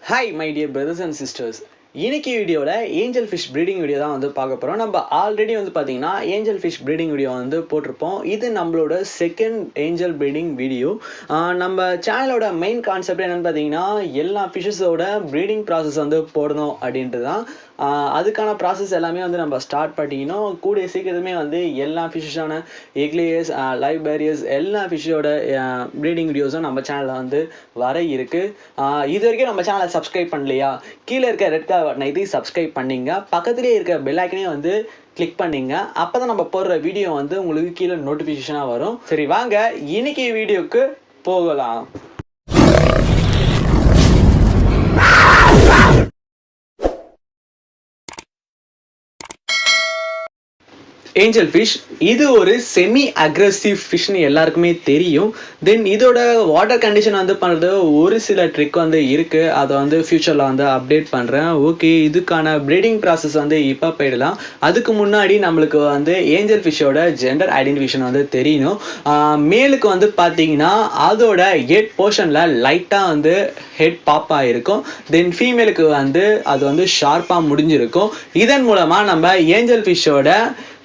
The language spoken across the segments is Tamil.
Hi my dear brothers and sisters. இன்னைக்கு வீடியோவில் ஏஞ்சல் ஃபிஷ் ப்ரீடிங் வீடியோ தான் வந்து பார்க்க போகிறோம். நம்ம ஆல்ரெடி வந்து பார்த்தீங்கன்னா ஏஞ்சல் ஃபிஷ் ப்ரீடிங் வீடியோ வந்து போட்டிருப்போம். இது நம்மளோட செகண்ட் ஏஞ்சல் ப்ரீடிங் வீடியோ. நம்ம சேனலோட மெயின் கான்செப்ட் என்னென்னு பார்த்தீங்கன்னா எல்லா ஃபிஷ்ஷஸோட ப்ரீடிங் ப்ராசஸ் வந்து போடணும் அப்படின்ட்டு தான். அதுக்கான ப்ராசஸ் எல்லாமே வந்து நம்ம ஸ்டார்ட் பண்ணிக்கணும். கூடிய சீக்கிரமே வந்து எல்லா ஃபிஷ்ஷான எக்லேயர்ஸ், லைவ் பேரியர்ஸ், எல்லா ஃபிஷ்ஷோட ப்ரீடிங் வீடியோஸும் நம்ம சேனலில் வந்து வர இருக்குது. இது வரைக்கும் நம்ம சேனலை சப்ஸ்கிரைப் பண்ணலையா? கீழே இருக்க ரெட் கலர் பட்டனை இதை சப்ஸ்கிரைப் பண்ணிங்க. பக்கத்துலேயே இருக்க பெல் ஐக்கனே வந்து கிளிக் பண்ணிங்க. அப்போ தான் நம்ம போடுற வீடியோ வந்து உங்களுக்கு கீழே நோட்டிஃபிகேஷனாக வரும். சரி வாங்க இன்னைக்கு வீடியோக்கு போகலாம். ஏஞ்சல் ஃபிஷ் இது ஒரு செமி அக்ரெசிவ் ஃபிஷ்னு எல்லாருக்குமே தெரியும். தென் இதோட வாட்டர் கண்டிஷன் வந்து பண்ணுறது ஒரு சில ட்ரிக் வந்து இருக்குது. அதை வந்து ஃப்யூச்சரில் வந்து அப்டேட் பண்ணுறேன். ஓகே, இதுக்கான ப்ரீடிங் ப்ராசஸ் வந்து இப்போ போயிடலாம். அதுக்கு முன்னாடி நம்மளுக்கு வந்து ஏஞ்சல் ஃபிஷ்ஷோட ஜெண்டர் ஐடென்டிஃபிகேஷன் வந்து தெரியணும். மேலுக்கு வந்து பார்த்தீங்கன்னா அதோட ஹெட் போர்ஷனில் லைட்டாக வந்து ஹெட் பாப் ஆகிருக்கும். தென் ஃபீமேலுக்கு வந்து அது வந்து ஷார்ப்பாக முடிஞ்சிருக்கும். இதன் மூலமாக நம்ம ஏஞ்சல் ஃபிஷ்ஷோட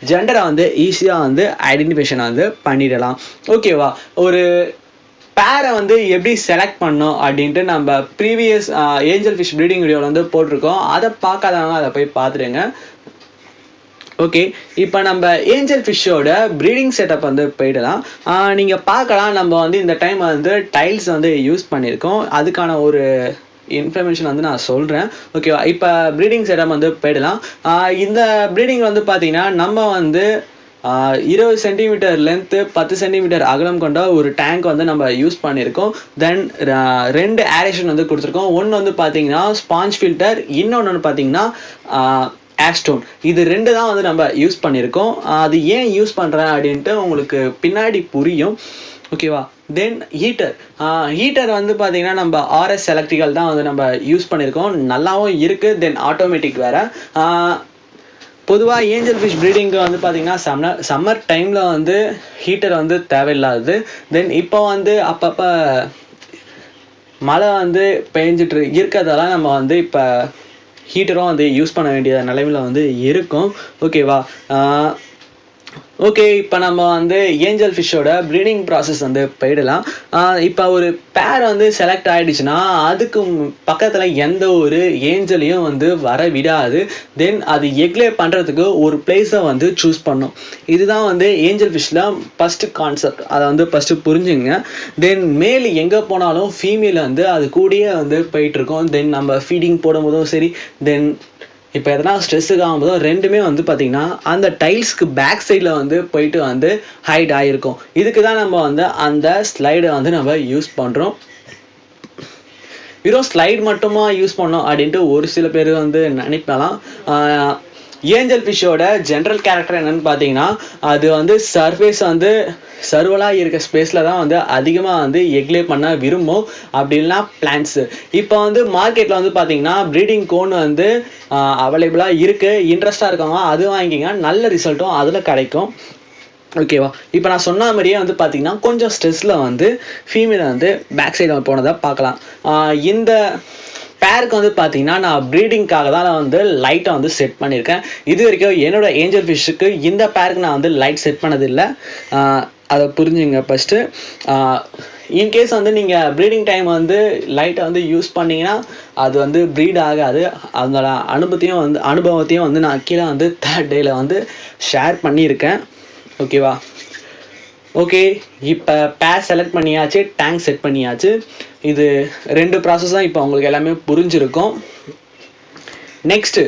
ஜெண்டரை வந்து ஈஸியாக வந்து ஐடென்டிஃபிகேஷன் வந்து பண்ணிடலாம். ஓகேவா? ஒரு பேரை வந்து எப்படி செலக்ட் பண்ணோம் அப்படின்ட்டு நம்ம ப்ரீவியஸ் ஏஞ்சல் ஃபிஷ் ப்ரீடிங் வீடியோவில் வந்து போட்டிருக்கோம். அதை பார்க்காதவங்க அதை போய் பார்த்துடுங்க. ஓகே, இப்போ நம்ம ஏஞ்சல் ஃபிஷ்ஷோட ப்ரீடிங் செட்டப் வந்து போயிடலாம். நீங்கள் பார்க்கலாம், நம்ம வந்து இந்த டைம் வந்து டைல்ஸ் வந்து யூஸ் பண்ணியிருக்கோம். அதுக்கான ஒரு இன்ஃபர்மேஷன் வந்து நான் சொல்கிறேன். ஓகேவா? இப்போ ப்ரீடிங் செட்டப் வந்து போயிடலாம். இந்த ப்ரீடிங் வந்து பார்த்தீங்கன்னா நம்ம வந்து 20 சென்டிமீட்டர் லென்த்து 10 சென்டிமீட்டர் அகலம் கொண்ட ஒரு டேங்க் வந்து நம்ம யூஸ் பண்ணியிருக்கோம். தென் 2 ஏரேஷன் வந்து கொடுத்துருக்கோம். ஒன்று வந்து பார்த்தீங்கன்னா ஸ்பாஞ்ச் ஃபில்டர், இன்னொன்று வந்து பார்த்தீங்கன்னா ஆஸ்டோன். இது 2 தான் வந்து நம்ம யூஸ் பண்ணியிருக்கோம். அது ஏன் யூஸ் பண்ணுறேன் அப்படின்ட்டு உங்களுக்கு பின்னாடி புரியும். ஓகேவா? தென் ஹீட்டர் வந்து பார்த்தீங்கன்னா நம்ம ஆர்எஸ் எலக்ட்ரிக்கல் தான் வந்து நம்ம யூஸ் பண்ணியிருக்கோம். நல்லாவும் இருக்குது. தென் ஆட்டோமேட்டிக் வேறு. பொதுவாக ஏஞ்சல் ஃபிஷ் ப்ரீடிங்க்கு வந்து பார்த்தீங்கன்னா சம்மர் டைமில் வந்து ஹீட்டர் வந்து தேவையில்லாது. தென் இப்போ வந்து அப்பப்போ மழை வந்து பெஞ்சிட்டு இருக்கிறதெல்லாம் நம்ம வந்து இப்போ ஹீட்டரும் வந்து யூஸ் பண்ண வேண்டிய நிலைமையில் வந்து இருக்கும். ஓகேவா? ஓகே, இப்போ நம்ம வந்து ஏஞ்சல் ஃபிஷ்ஷோட ப்ரீடிங் ப்ராசஸ் வந்து போயிடலாம். இப்போ ஒரு பேர் வந்து செலக்ட் ஆகிடுச்சுன்னா அதுக்கு பக்கத்தில் எந்த ஒரு ஏஞ்சலையும் வந்து வர விடாது. தென் அது எக்லே பண்ணுறதுக்கு ஒரு பிளேஸை வந்து சூஸ் பண்ணும். இதுதான் வந்து ஏஞ்சல் ஃபிஷ்ஷில் ஃபஸ்ட்டு கான்செப்ட். அதை வந்து ஃபஸ்ட்டு புரிஞ்சுங்க. தென் மேல் எங்கே போனாலும் ஃபீமேல் வந்து அது கூடயே வந்து போயிட்டுருக்கோம். தென் நம்ம ஃபீடிங் போடும்போதும் சரி, தென் இப்போ எதனா ஸ்ட்ரெஸ்ஸுக்கு ஆகும்போதும் ரெண்டுமே வந்து பார்த்திங்கன்னா அந்த டைல்ஸ்க்கு பேக் சைடில் வந்து போயிட்டு வந்து ஹைட் ஆகிருக்கும். இதுக்கு தான் நம்ம வந்து அந்த ஸ்லைடை வந்து நம்ம யூஸ் பண்ணுறோம். வெறும் ஸ்லைட் மட்டுமா யூஸ் பண்ணோம் அப்படின்ட்டு ஒரு சில பேர் வந்து நினைக்கலாம். ஏஞ்சல் ஃபிஷ்ஷோட ஜென்ரல் கேரக்டர் என்னென்னு பார்த்தீங்கன்னா அது வந்து சர்ஃபேஸ் வந்து சர்வலாக இருக்க ஸ்பேஸில் தான் வந்து அதிகமாக வந்து எக்லே பண்ண விரும்பும். அப்படி இல்லைனா பிளான்ட்ஸு. இப்போ வந்து மார்க்கெட்டில் வந்து பார்த்தீங்கன்னா ப்ரீடிங் கோன் வந்து அவைலபிளாக இருக்குது. இன்ட்ரெஸ்ட்டாக இருக்கவங்க அது வாங்கிங்க. நல்ல ரிசல்ட்டும் அதில் கிடைக்கும். ஓகேவா? இப்போ நான் சொன்ன மாதிரியே வந்து பார்த்தீங்கன்னா கொஞ்சம் ஸ்ட்ரெஸ்ஸில் வந்து ஃபீமேல் வந்து பேக் சைடில் போனதை பார்க்கலாம். இந்த பேருக்கு வந்து பார்த்தீங்கன்னா நான் ப்ரீடிங்காக தான் நான் வந்து லைட்டை வந்து செட் பண்ணியிருக்கேன். இது வரைக்கும் என்னோட ஏஞ்சல் ஃபிஷ்ஷுக்கு இந்த பேருக்கு நான் வந்து லைட் செட் பண்ணதில்லை. அதை புரிஞ்சுங்க ஃபஸ்ட்டு. இன்கேஸ் வந்து நீங்கள் ப்ரீடிங் டைம் வந்து லைட்டை வந்து யூஸ் பண்ணிங்கன்னா அது வந்து ப்ரீட் ஆகாது. அதோட அனுபவத்தையும் வந்து நான் கீழே வந்து 3rd டேயில் வந்து ஷேர் பண்ணியிருக்கேன். ஓகேவா? ஓகே, இப்போ பேர் செலக்ட் பண்ணியாச்சு, டேங்க் செட் பண்ணியாச்சு. இது 2 ப்ராசஸ் தான் இப்போ உங்களுக்கு எல்லாமே புரிஞ்சிருக்கும். நெக்ஸ்ட்டு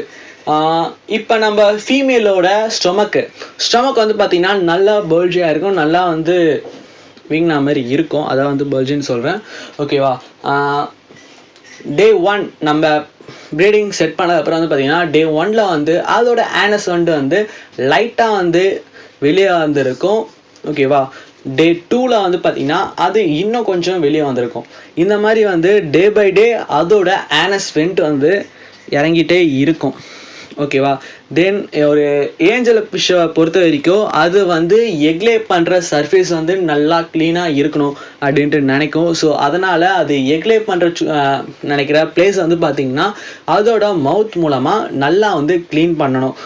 இப்போ நம்ம ஃபீமேலோட ஸ்டொமக் வந்து பார்த்திங்கன்னா நல்லா பல்ஜியாக இருக்கும். நல்லா வந்து வீங்கினா மாதிரி இருக்கும். அதை வந்து பல்ஜின்னு சொல்கிறேன். ஓகேவா? டே 1 நம்ம ப்ரீடிங் செட் பண்ணது அப்புறம் வந்து பார்த்திங்கன்னா டே 1ல் வந்து அதோட ஆனஸ் வந்து லைட்டாக வந்து வெளியே வந்துருக்கும். ஓகேவா? டே 2ல் வந்து பார்த்திங்கன்னா அது இன்னும் கொஞ்சம் வெளியே வந்திருக்கும். இந்த மாதிரி வந்து டே பை டே அதோட ஆனஸ் வெண்ட் வந்து இறங்கிட்டே இருக்கும். ஓகேவா. தென் ஒரு ஏஞ்சல் ஃபிஷ்ஷை பொறுத்த வரைக்கும் அது வந்து எக்லே பண்ணுற சர்ஃபேஸ் வந்து நல்லா க்ளீனாக இருக்கணும் அப்படின்ட்டு நினைக்கும். ஸோ அதனால் அது எக்லே பண்ணுற நினைக்கிற பிளேஸ் வந்து பார்த்திங்கன்னா அதோட மவுத் மூலமாக நல்லா வந்து க்ளீன் பண்ணணும்.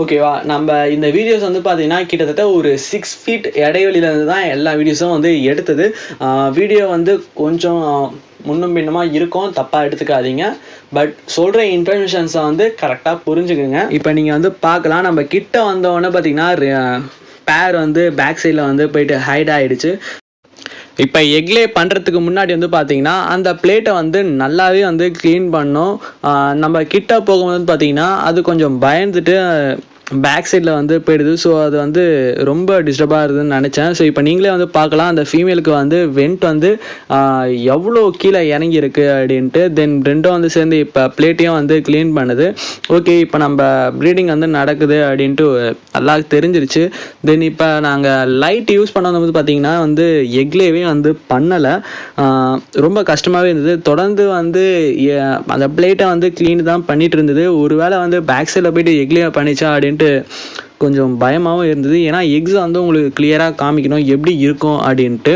ஓகேவா. நம்ம இந்த வீடியோஸ் வந்து பார்த்தீங்கன்னா கிட்டத்தட்ட ஒரு 6 feet இடைவெளியிலேருந்து தான் எல்லா வீடியோஸும் வந்து எடுத்தது. வீடியோ வந்து கொஞ்சம் முன்னும் பின்னமாக இருக்கும், தப்பாக எடுத்துக்காதீங்க. பட் சொல்கிற இன்ஃபர்மேஷன்ஸை வந்து கரெக்டாக புரிஞ்சுக்குங்க. இப்போ நீங்கள் வந்து பார்க்கலாம், நம்ம கிட்ட வந்தோடனே பார்த்தீங்கன்னா பேர் வந்து பேக் சைடில் வந்து போயிட்டு ஹைட் ஆகிடுச்சு. இப்போ எக்லே பண்ணுறதுக்கு முன்னாடி வந்து பார்த்தீங்கன்னா அந்த பிளேட்டை வந்து நல்லாவே வந்து க்ளீன் பண்ணோம். நம்ம கிட்ட போகும்போது பார்த்தீங்கன்னா அது கொஞ்சம் பயந்துட்டு பேக் சைடில் வந்து போயிடுது. ஸோ அது வந்து ரொம்ப டிஸ்டர்பாக இருக்குதுன்னு நினச்சேன். ஸோ இப்போ நீங்களே வந்து பார்க்கலாம், அந்த ஃபீமேலுக்கு வந்து வெண்ட் வந்து எவ்வளோ கீழே இறங்கியிருக்கு அப்படின்ட்டு. தென் ரெண்டும் வந்து சேர்ந்து இப்போ பிளேட்டையும் வந்து க்ளீன் பண்ணுது. ஓகே, இப்போ நம்ம ப்ரீடிங் வந்து நடக்குது அப்படின்ட்டு எல்லாம் தெரிஞ்சிருச்சு. தென் இப்போ நாங்கள் லைட் யூஸ் பண்ணது பார்த்தீங்கன்னா வந்து எக்லேவே வந்து பண்ணலை, ரொம்ப கஷ்டமாகவே இருந்தது. தொடர்ந்து வந்து அந்த பிளேட்டை வந்து க்ளீன் தான் பண்ணிட்டு இருந்தது. ஒரு வேளை வந்து பேக் சைடில் போயிட்டு எக்லே பண்ணிச்சா அப்படின்ட்டு கொஞ்சம் பயமாகவும் இருந்தது. ஏன்னா எக்ஸ் வந்து உங்களுக்கு கிளியராக காமிக்கணும் எப்படி இருக்கும் அப்படின்ட்டு.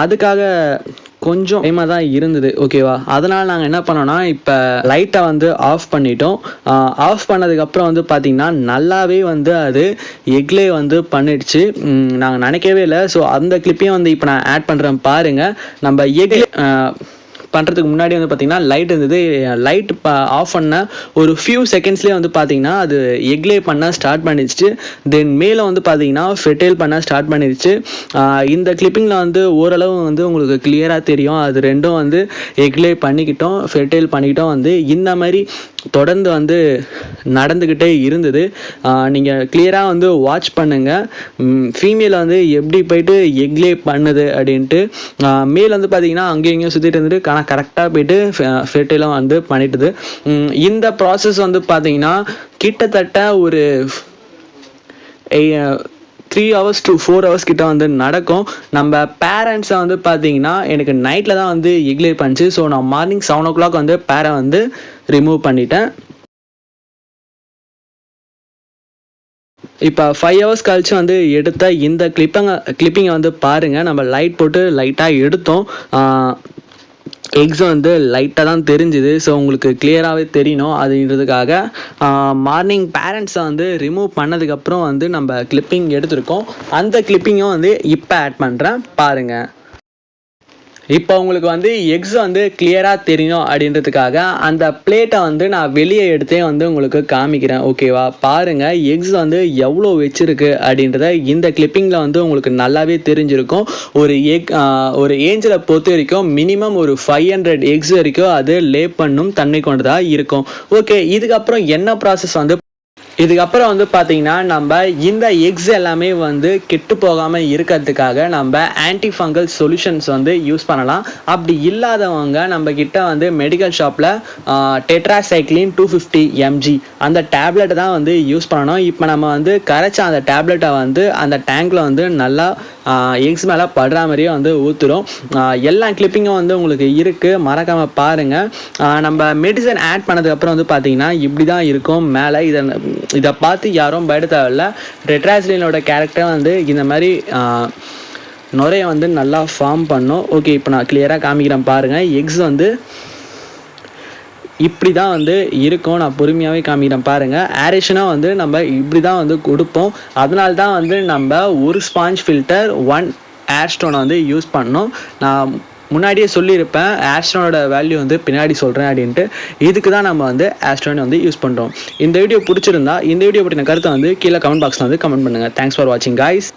அதுக்காக கொஞ்சம் பயமாக தான் இருந்தது. ஓகேவா. அதனால் நாங்கள் என்ன பண்ணோன்னா இப்போ லைட்டை வந்து ஆஃப் பண்ணிட்டோம். ஆஃப் பண்ணதுக்கப்புறம் வந்து பார்த்திங்கன்னா நல்லாவே வந்து அது எக்லே வந்து பண்ணிடுச்சு. நாங்கள் நினைக்கவே இல்லை. ஸோ அந்த கிளிப்பையும் வந்து இப்போ நான் ஆட் பண்ணுறேன் பாருங்கள். நம்ம எக்லே பண்ணுறதுக்கு முன்னாடி வந்து பார்த்திங்கன்னா லைட் இருந்தது. லைட் ஆஃப் பண்ண ஒரு ஃபியூ செகண்ட்ஸ்லேயே வந்து பார்த்திங்கன்னா அது எக்லே பண்ண ஸ்டார்ட் பண்ணிடுச்சு. தென் மேலே வந்து பார்த்திங்கன்னா ஃபெர்டைல் பண்ண ஸ்டார்ட் பண்ணிடுச்சு. இந்த கிளிப்பிங்கில் வந்து ஓரளவு வந்து உங்களுக்கு கிளியராக தெரியும், அது ரெண்டும் வந்து எக்லே பண்ணிக்கிட்டோம் ஃபெர்டைல் பண்ணிக்கிட்டோம் வந்து இந்த மாதிரி தொடர்ந்து வந்து நடந்துக்கிட்டே இருந்தது. நீங்கள் கிளியராக வந்து வாட்ச் பண்ணுங்கள் ஃபீமேல் வந்து எப்படி போயிட்டு எக்லே பண்ணுது அப்படின்ட்டு. மேல் வந்து பார்த்தீங்கன்னா அங்கேயும் இங்கேயும் சுற்றிட்டு இருந்துட்டு ஆனால் கரெக்டாக போயிட்டு ஃபெர்டைலும் வந்து பண்ணிட்டுது. இந்த ப்ராசஸ் வந்து பார்த்தீங்கன்னா கிட்டத்தட்ட ஒரு 3 hours to 4 hours கிட்ட வந்து நடக்கும். நம்ம பேரண்ட்ஸை வந்து பார்த்தீங்கன்னா எனக்கு நைட்டில் தான் வந்து எக்லே பண்ணிச்சு. ஸோ நான் மார்னிங் 7 o'clock வந்து பேரை வந்து ரிமூவ் பண்ணிட்டேன். இப்போ 5 hours கழிச்சு வந்து எடுத்த இந்த கிளிப்பிங்கை வந்து பாருங்கள். நம்ம லைட் போட்டு லைட்டாக எடுத்தோம். எக்ஸ் வந்து லைட்டாக தான் தெரிஞ்சுது. ஸோ உங்களுக்கு கிளியராகவே தெரியணும் அப்படின்றதுக்காக மார்னிங் பேரண்ட்ஸை வந்து ரிமூவ் பண்ணதுக்கப்புறம் வந்து நம்ம கிளிப்பிங் எடுத்திருக்கோம். அந்த கிளிப்பிங்கும் வந்து இப்போ ஆட் பண்ணுறேன் பாருங்கள். இப்போ உங்களுக்கு வந்து எக்ஸ் வந்து கிளியராக தெரியணும் அப்படின்றதுக்காக அந்த பிளேட்டை வந்து நான் வெளியே எடுத்தே வந்து உங்களுக்கு காமிக்கிறேன். ஓகேவா. பாருங்கள் எக்ஸ் வந்து எவ்வளோ வச்சிருக்கு அப்படின்றத இந்த கிளிப்பிங்கில் வந்து உங்களுக்கு நல்லாவே தெரிஞ்சிருக்கும். ஒரு ஏஞ்சலை பொறுத்த வரைக்கும் மினிமம் ஒரு 500 எக்ஸ் வரைக்கும் அது லே பண்ணும் தன்மை கொண்டதாக இருக்கும். ஓகே, இதுக்கப்புறம் என்ன ப்ராசஸ் வந்து இதுக்கப்புறம் வந்து பார்த்தீங்கன்னா நம்ம இந்த எக்ஸ் எல்லாமே வந்து கெட்டு போகாமல் இருக்கிறதுக்காக நம்ம ஆன்டி ஃபங்கல் சொல்யூஷன்ஸ் வந்து யூஸ் பண்ணலாம். அப்படி இல்லாதவங்க நம்ம கிட்ட வந்து மெடிக்கல் ஷாப்பில் டெட்ராசைக்ளின் 250 mg அந்த டேப்லெட்டை தான் வந்து யூஸ் பண்ணணும். இப்போ நம்ம வந்து கரைச்ச அந்த டேப்லெட்டை வந்து அந்த டேங்கில் வந்து நல்லா எக்ஸ் மேலே படுற மாதிரியே வந்து ஊற்றுரும். எல்லா கிளிப்பிங்கும் வந்து உங்களுக்கு இருக்குது, மறக்காமல் பாருங்கள். நம்ம மெடிசன் ஆட் பண்ணதுக்கப்புறம் வந்து பார்த்தீங்கன்னா இப்படி தான் இருக்கும் மேலே. இதை பார்த்து யாரும் பயப்பட தேவையில்ல. டெட்ராசைக்ளினோட கேரக்டர் வந்து இந்த மாதிரி நுரையை வந்து நல்லா ஃபார்ம் பண்ணும். ஓகே, இப்போ நான் கிளியராக காமிக்கிறேன் பாருங்கள். எக்ஸ் வந்து இப்படி தான் வந்து இருக்கும். நான் பொறுமையாகவே காமிக்கிறேன் பாருங்கள். ஏரேஷனாக வந்து நம்ம இப்படி தான் வந்து கொடுப்போம். அதனால தான் வந்து நம்ம ஒரு ஸ்பாஞ்ச் ஃபில்டர் 1 ஏர்ஸ்டோனை வந்து யூஸ் பண்ணோம். நான் முன்னாடியே சொல்லியிருப்பேன் ஏர்ஸ்டோனோட வேல்யூ வந்து பின்னாடி சொல்கிறேன் அப்படின்ட்டு. இதுக்கு தான் நம்ம வந்து ஏர்ஸ்டோனை வந்து யூஸ் பண்ணுறோம். இந்த வீடியோ பிடிச்சிருந்தா இந்த வீடியோ பற்றின கருத்தை வந்து கீழே கமெண்ட் பாக்ஸில் வந்து கமெண்ட் பண்ணுங்கள். தேங்க்ஸ் ஃபார் வாட்சிங் காய்ஸ்.